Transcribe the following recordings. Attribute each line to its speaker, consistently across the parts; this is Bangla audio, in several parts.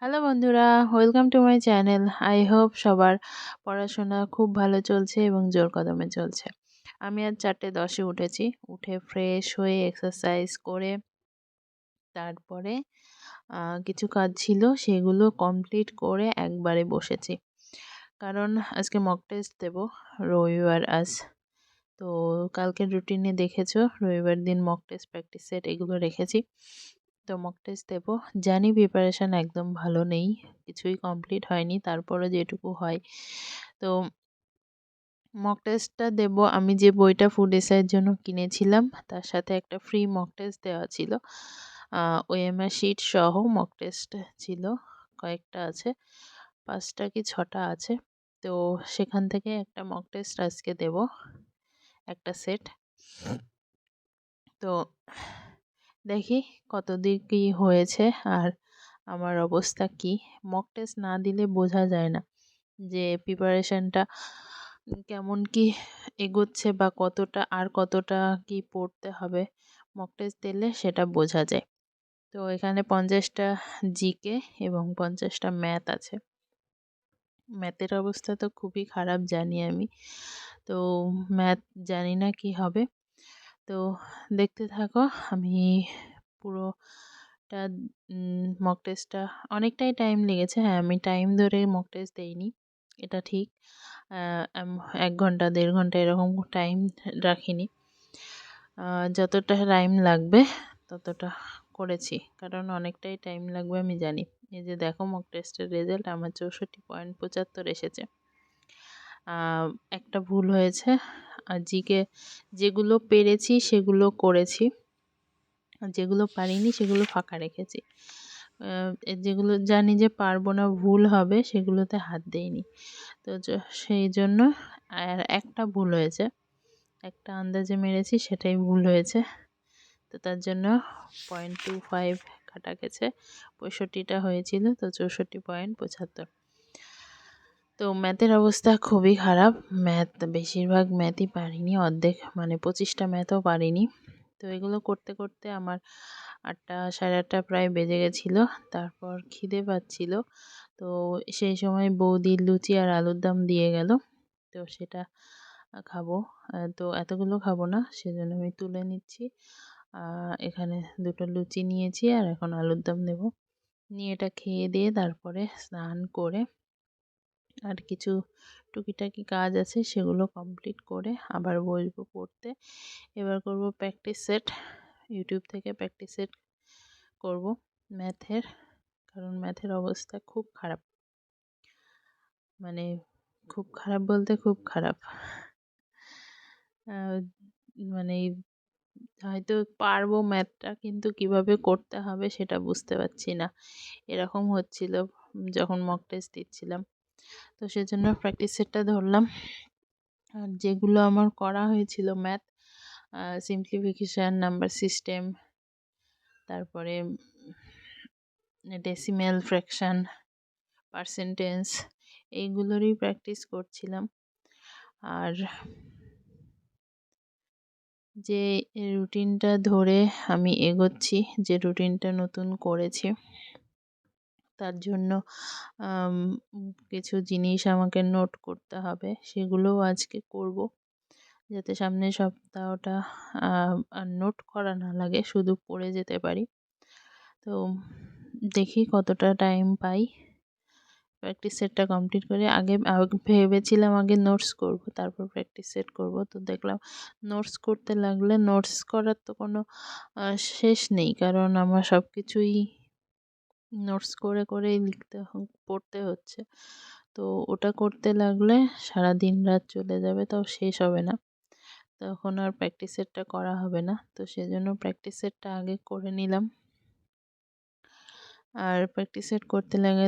Speaker 1: হ্যালো বন্ধুরা, welcome to my channel. I hope সবার পড়াশোনা খুব ভালো চলছে এবং জোর কদমে চলছে। আমি আজ 4:10-এ উঠেছি। উঠে ফ্রেশ হয়ে এক্সারসাইজ করে তারপরে কিছু কাজ ছিল সেগুলো কমপ্লিট করে একবারে বসেছি। কারণ আজকে মক টেস্ট দেবো, রবিবার আজ। তো কালকের রুটিনে দেখেছো রবিবার দিন মক টেস্ট, প্র্যাকটিস সেট এগুলো রেখেছি। তো মক টেস্ট দেবো। জানি প্রিপারেশান একদম ভালো নেই, কিছুই কমপ্লিট হয়নি, তারপরে যেটুকু হয়। তো মক টেস্টটা দেবো। আমি যে বইটা ফুড এসআইয়ের জন্য কিনেছিলাম তার সাথে একটা ফ্রি মক টেস্ট দেওয়া ছিল। ওএমআর শিট সহ মক টেস্ট ছিল, কয়েকটা আছে, 5টা কি 6টা আছে। তো সেখান থেকে একটা মক টেস্ট আজকে দেবো, একটা সেট। তো দেখি কতদূর কি হয়েছে আর আমার অবস্থা কি। মক টেস্ট না দিলে বোঝা যায় না যে প্রিপারেশনটা কেমন কি এগোচ্ছে বা কতটা কি পড়তে হবে। মক টেস্ট দিলে সেটা বোঝা যায়। তো এখানে 50টা জিকে এবং 50টা ম্যাথ আছে। ম্যাথের অবস্থা তো খুবই খারাপ জানি আমি। তো ম্যাথ জানি না কি হবে। তো দেখতে থাকো, আমি পুরোটা মক টেস্টটা অনেকটাই টাইম লেগেছে। হ্যাঁ, আমি টাইম ধরে মক টেস্ট দেইনি, এটা ঠিক। 1 ঘন্টা 1.5 ঘন্টা এরকম টাইম রাখিনি। যতটা টাইম লাগবে ততটা করেছি, কারণ অনেকটাই টাইম লাগবে আমি জানি। এই যে দেখো মক টেস্টের রেজাল্ট, আমার 64.75 এসেছে। একটা ভুল হয়েছে। আর জিকে যেগুলো পেরেছি সেগুলো করেছি, আর যেগুলো পারিনি সেগুলো ফাঁকা রেখেছি। যেগুলো জানি যে পারবো না, ভুল হবে, সেগুলোতে হাত দেইনি। তো সেই জন্য আর একটা ভুল হয়েছে, একটা আন্দাজে মেরেছি, সেটাই ভুল হয়েছে। তো তার জন্য 0.25 কাটা গেছে। 65টা হয়েছিল, তো 64.75। তো ম্যাথের অবস্থা খুবই খারাপ। বেশিরভাগ ম্যাথই পারিনি, অর্ধেক মানে 25টা ম্যাথও পারিনি। তো এগুলো করতে করতে আমার 8টা 8:30 প্রায় বেজে গেছিলো। তারপর খিদে পাচ্ছিল, তো সেই সময় বৌদি লুচি আর আলুর দম দিয়ে গেল, তো সেটা খাবো। তো এতগুলো খাবো না, সেজন্য আমি তুলে নিচ্ছি। এখানে 2টো লুচি নিয়েছি আর এখন আলুর দম নেব। নিয়ে এটা খেয়ে দিয়ে তারপরে স্নান করে আর কিছু টুকিটাকি কাজ আছে সেগুলো কমপ্লিট করে আবার বসবো পড়তে। এবার করব প্র্যাকটিস সেট, ইউটিউব থেকে প্র্যাকটিস সেট করব ম্যাথের, কারণ ম্যাথের অবস্থা খুব খারাপ। মানে খুব খারাপ বলতে খুব খারাপ। মানে হয়তো পারবো ম্যাথটা, কিন্তু কিভাবে করতে হবে সেটা বুঝতে পারছি না, এরকম হচ্ছিল যখন মক টেস্ট দিচ্ছিলাম। তো সেজন্য প্র্যাকটিস সেটটা ধরলাম। আর যেগুলো আমার করা হয়েছিল ম্যাথ, সিম্পলিফিকেশান, নাম্বার সিস্টেম, তারপরে ডেসিমেল, ফ্র্যাকশান, পার্সেন্টেজ, এইগুলোরই প্র্যাকটিস করছিলাম। আর যে রুটিনটা ধরে আমি এগোচ্ছি, যে রুটিনটা নতুন করেছি, তার জন্য কিছু জিনিস আমাকে নোট করতে হবে, সেগুলোও আজকে করব, যাতে সামনের সপ্তাহটা আর নোট করা না লাগে, শুধু পড়ে যেতে পারি। তো দেখি কতটা টাইম পাই। প্র্যাকটিস সেটটা কমপ্লিট করে আগে ভেবেছিলাম আগে নোটস করব, তারপর প্র্যাকটিস সেট করব। তো দেখলাম নোটস করতে লাগলে নোটস করার তো কোনো শেষ নেই, কারণ আমার সব কিছুই নোটস করে করেই পড়তে হচ্ছে। তো ওটা করতে লাগলে সারা দিন রাত চলে যাবে, তাও শেষ হবে না, তখন আর প্র্যাকটিস সেটটা করা হবে না। তো সেজন্য প্র্যাকটিস সেটটা আগে করে নিলাম। আর প্র্যাকটিস সেট করতে লাগে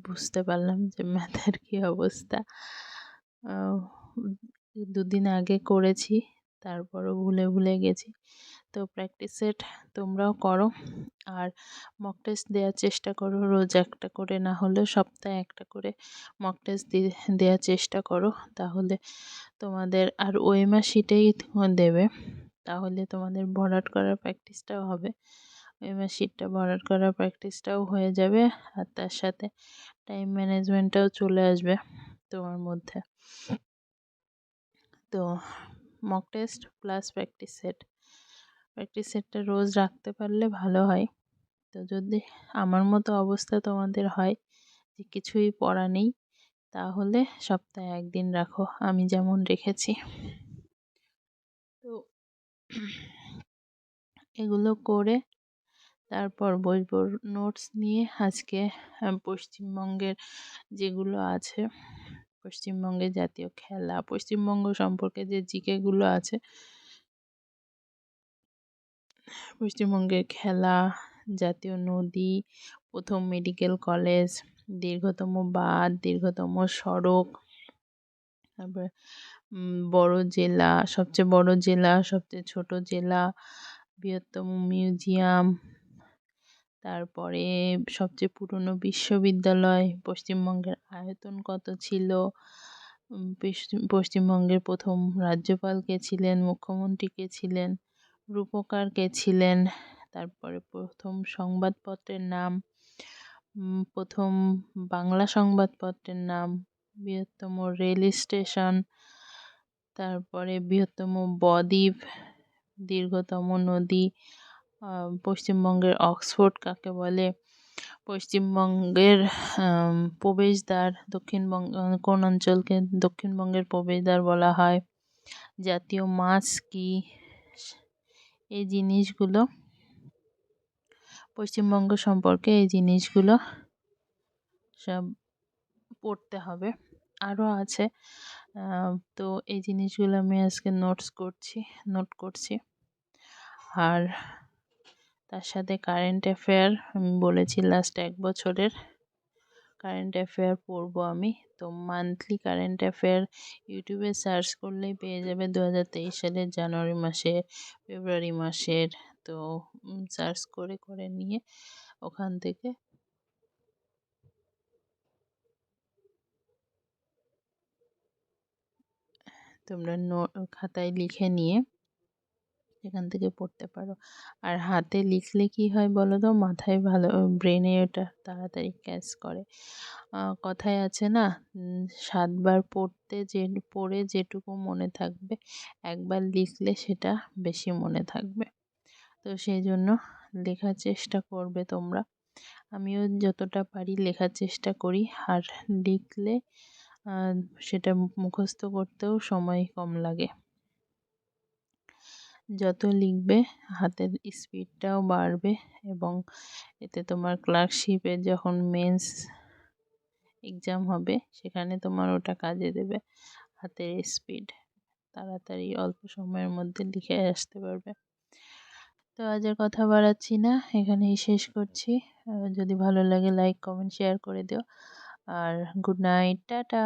Speaker 1: বুঝতে পারলাম যে ম্যাথের কী অবস্থা। 2 দিন আগে করেছি, তারপরও ভুলে ভুলে গেছি। তো প্র্যাকটিস সেট তোমরাও করো, আর মক টেস্ট দেওয়ার চেষ্টা করো, রোজ একটা করে, না হলেও সপ্তাহে একটা করে মক টেস্ট দেওয়ার চেষ্টা করো। তাহলে তোমাদের, আর ওএমআর শিটেই দেবে, তাহলে তোমাদের ভরাট করার প্র্যাকটিসটাও হবে। ওএমআর শিটটা ভরাট করার প্র্যাকটিসটাও হয়ে যাবে, আর তার সাথে টাইম ম্যানেজমেন্টটাও চলে আসবে তোমার মধ্যে। তো মক টেস্ট প্লাস প্র্যাকটিস সেটটা রোজ রাখতে পারলে ভালো হয়। তো যদি আমার মতো অবস্থা তোমাদের হয় যে কিছুই পড়া নেই, তাহলে সপ্তাহে একদিন রাখো, আমি যেমন রেখেছি। তো এগুলো করে তারপর বসবো নোটস নিয়ে। আজকে পশ্চিমবঙ্গের যেগুলো আছে, পশ্চিমবঙ্গের জাতীয় খেলা, পশ্চিমবঙ্গ সম্পর্কে যে জিকেগুলো আছে, পশ্চিমবঙ্গের খেলা, জাতীয় নদী, প্রথম মেডিকেল কলেজ, দীর্ঘতম বাঁধ, দীর্ঘতম সড়ক, তারপরে বড় জেলা, সবচেয়ে বড় জেলা, সবচেয়ে ছোট জেলা, বৃহত্তম মিউজিয়াম, তারপরে সবচেয়ে পুরনো বিশ্ববিদ্যালয়, পশ্চিমবঙ্গের আয়তন কত ছিল, পশ্চিমবঙ্গের প্রথম রাজ্যপাল কে ছিলেন, মুখ্যমন্ত্রী কে ছিলেন, রূপকার কে ছিলেন, তারপরে প্রথম সংবাদপত্রের নাম, প্রথম বাংলা সংবাদপত্রের নাম, বৃহত্তম রেল স্টেশন, তারপরে বৃহত্তম বদ্বীপ, দীর্ঘতম নদী, পশ্চিমবঙ্গের অক্সফোর্ড কাকে বলে, পশ্চিমবঙ্গের প্রবেশদ্বার, দক্ষিণবঙ্গ কোন অঞ্চলকে দক্ষিণবঙ্গের প্রবেশদ্বার বলা হয়, জাতীয় মাছ কি, এই জিনিসগুলো পশ্চিমবঙ্গ সম্পর্কে এই জিনিসগুলো সব পড়তে হবে। আরও আছে, তো এই জিনিসগুলো আমি আজকে নোট করছি। আর তার সাথে কারেন্ট অ্যাফেয়ার আমি বলেছি লাস্ট 1 বছরের কারেন্ট অ্যাফেয়ার পড়বো আমি। তো মান্থলি কারেন্ট অ্যাফেয়ার ইউটিউবে সার্চ করলেই পেয়ে যাবে 2023 সালের জানুয়ারি মাসের, ফেব্রুয়ারি মাসের। তো সার্চ করে করে নিয়ে ওখান থেকে তোমরা খাতায় লিখে নিয়ে এখান থেকে পড়তে পারো। আর হাতে লিখলে কি হয় বলো তো, মাথায় ভালো, ব্রেনে ওটা তাড়াতাড়ি ক্যাচ করে। কথায় আছে না, 7 বার পড়ে যেটুকু মনে থাকবে, একবার লিখলে সেটা বেশি মনে থাকবে। তো সেই জন্য লেখার চেষ্টা করবে তোমরা। আমিও যতটা পারি লেখার চেষ্টা করি, আর লিখলে সেটা মুখস্থ করতেও সময় কম লাগে। যত লিখবে হাতের স্পিডটাও বাড়বে, এবং এতে তোমার ক্লার্কশিপে যখন মেন্স এক্সাম হবে সেখানে তোমার ওটা কাজে দেবে। হাতের স্পিড, তাড়াতাড়ি অল্প সময়ের মধ্যে লিখে আসতে পারবে। তো আজ আর কথা বাড়াচ্ছি না, এখানেই শেষ করছি। যদি ভালো লাগে লাইক কমেন্ট শেয়ার করে দিও। আর গুড নাইট, টাটা।